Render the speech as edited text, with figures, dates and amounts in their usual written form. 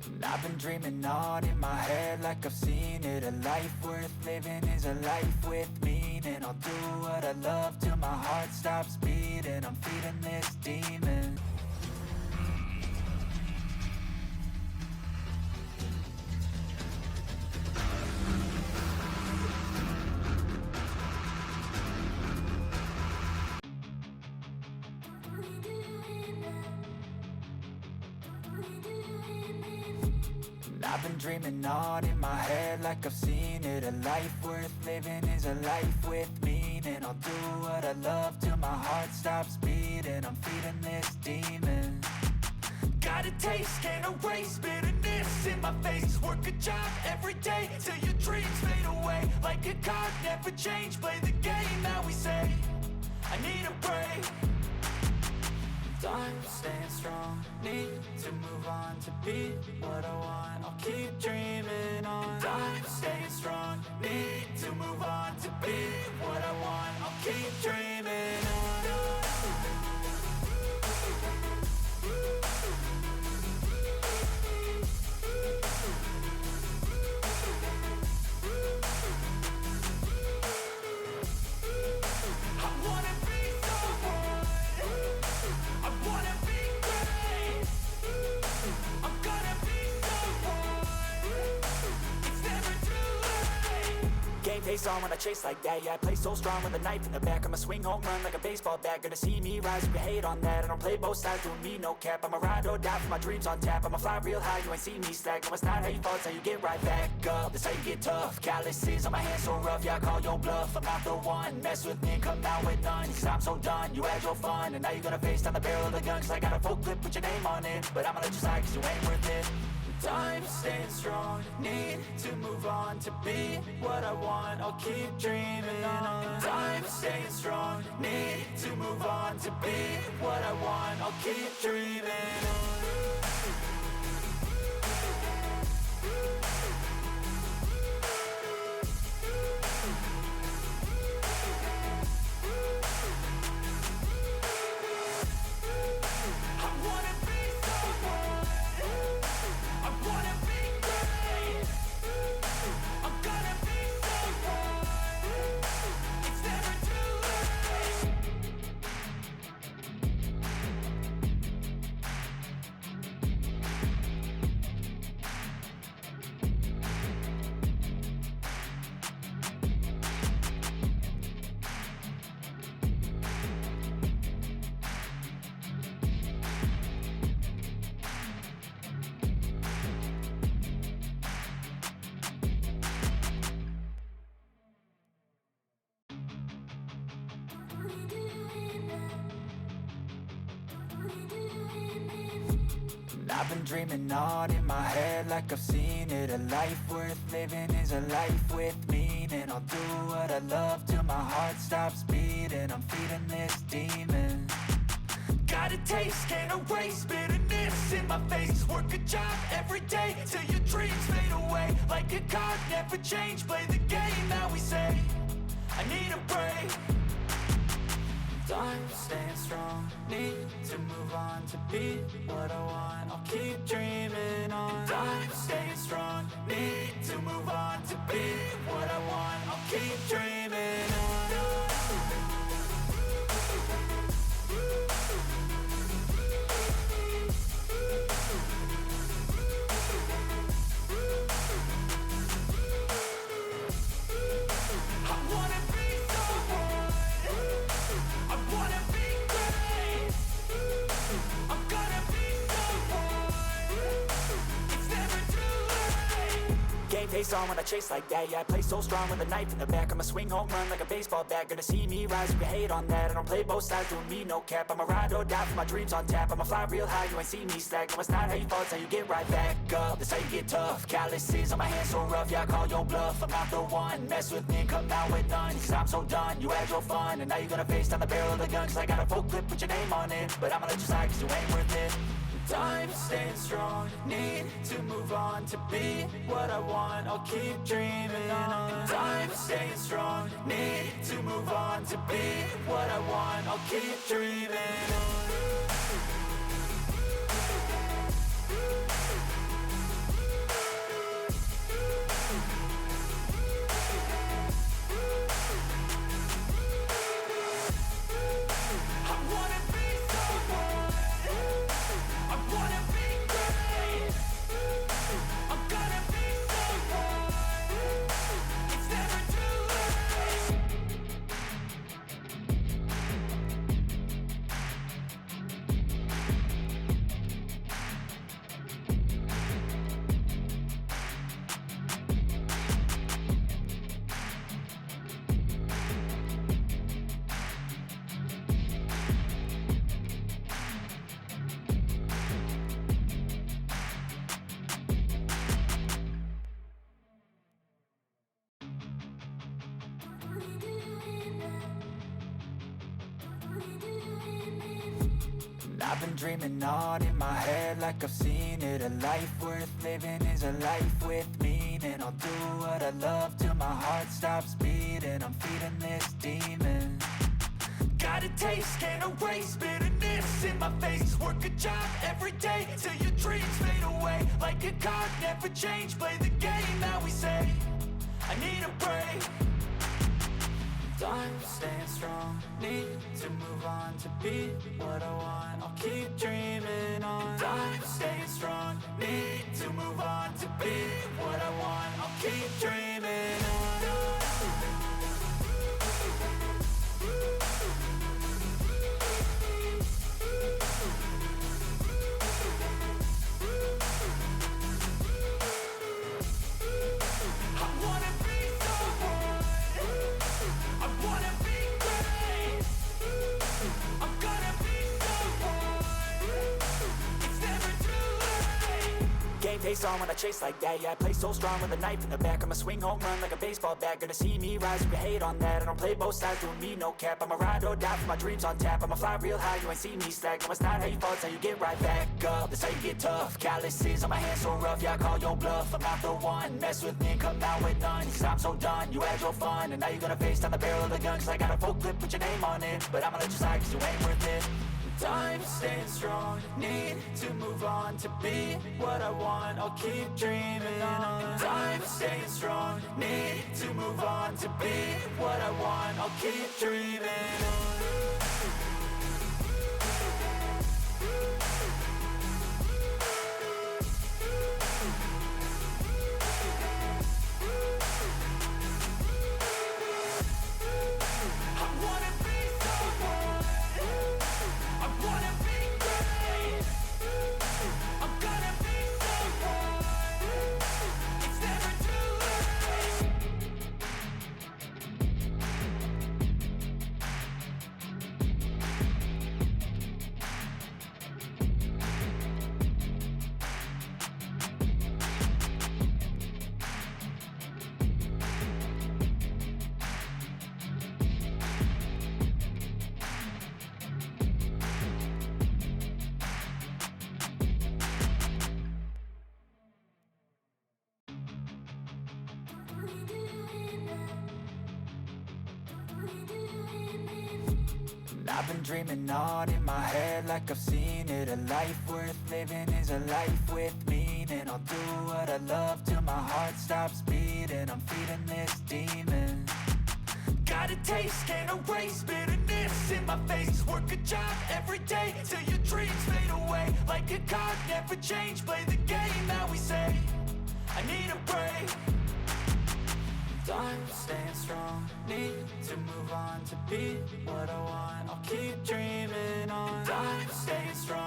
And I've been dreaming on in my head like I've seen it. A life worth living is a life with meaning. I'll do what I love till my heart stops beating. I'm feeding this demon. I've been dreaming on in my head like I've seen it. A life worth living is a life with meaning. I'll do what I love till my heart stops beating. I'm feeding this demon. Got a taste, can't erase bitterness in my face. Work a job every day till your dreams fade away. Like a card, never change, play the game that we say. I need a break. I'm staying strong, need to move on to be what I want. I'll keep dreaming on. I'm staying strong, need to move on to be what I want. I'll keep dreaming on. Face on when I chase like that, yeah, I play so strong with a knife in the back. I'ma swing home run like a baseball bat. Gonna see me rise, you can hate on that. I don't play both sides, doing me no cap. I'ma ride or die for my dreams on tap. I'ma fly real high, you ain't see me slack. No, it's not how you fall, it's how you get right back up. That's how you get tough. Calluses on my hands so rough, yeah, I call your bluff. I'm not the one, mess with me, come out with none. Cause I'm so done, you had your fun. And now you're gonna face down the barrel of the gun. Cause I got a full clip, put your name on it. But I'ma let you slide cause you ain't worth it. I'm staying strong, need to move on to be what I want. I'll keep dreaming on. I'm staying strong, need to move on to be what I want. I'll keep dreaming on. I've been dreaming on in my head like I've seen it. A life worth living is a life with meaning. I'll do what I love till my heart stops beating. I'm feeding this demon. Got a taste, can't erase bitterness in my face. Work a job every day till your dreams fade away. Like a card, never change, play the game that we say. I need a break. I'm staying strong, need to move on to be what I want. I'll keep dreaming on. I'm staying strong, need to move on to be what I want. I'll keep dreaming on. Face on when I chase like that, yeah, I play so strong with a knife in the back. I'ma swing home run like a baseball bat. Gonna see me rise, you can hate on that. I don't play both sides, doing me no cap. I'ma ride or die for my dreams on tap. I'ma fly real high, you ain't see me slack. No, it's not how you fall, it's how you get right back up. That's how you get tough. Calluses on my hands so rough, yeah, I call your bluff. I'm not the one, mess with me and come out with none. Cause I'm so done, you had your fun. And now you're gonna face down the barrel of the gun. Cause I got a full clip, put your name on it. But I'ma let you slide cause you ain't worth it. I'm staying strong, need to move on to be what I want. I'll keep dreaming on. I'm staying strong, need to move on to be what I want. I'll keep dreaming on. I wanna be someone, I wanna be great, I'm gonna be someone, it's never too late. I've been dreaming on in my head like I've seen it. A life worth living is a life with meaning. I'll do what I love till my heart stops beating. I'm feeding this demon. Got a taste, can't erase bitterness in my face. Work a job every day till your dreams fade away. Like a card, never change, play the game that we say. I need a break. I'm staying strong, need to move on to be what I want. I'll keep dreaming on. I'm staying strong, need to move on to be what I want. I'll keep dreaming on. I wanna be someone, I wanna be great, I'm gonna be someone, it's never too late. Game face on when I chase like that, yeah, I play so strong with a knife in the back. I'ma swing home run like a baseball bat. Gonna see me rise, you can hate on that. I don't play both sides, doing me no cap. I'ma ride or die for my dreams on tap. I'ma fly real high, you ain't see me slack. No, it's not how you fall, it's how you get right back up. That's how you get tough. Calluses on my hands so rough, yeah, I call your bluff. I'm not the one, mess with me and come out with none. Cause I'm so done, you had your fun, and now you're gonna face down the barrel of the gun. Cause I got a full clip, put your name on it, but I'ma let you slide cause you ain't worth it. I'm staying strong, need to move on to be what I want. I'll keep dreaming on. I'm staying strong, need to move on to be what I want. I'll keep dreaming on. I wanna be someone, I wanna be great, I'm gonna be someone, it's never too late. I've been dreaming on in my head like I've seen it. A life worth living is a life with meaning. I'll do what I love till my heart stops beating. I'm feeding this demon. Got a taste, can't erase bitterness in my face. Work a job every day till your dreams fade away. Like a card, never change, play the game that we say. I need a break. I'm staying strong, need to move on to be what I want. I'll keep dreaming on. I'm staying strong.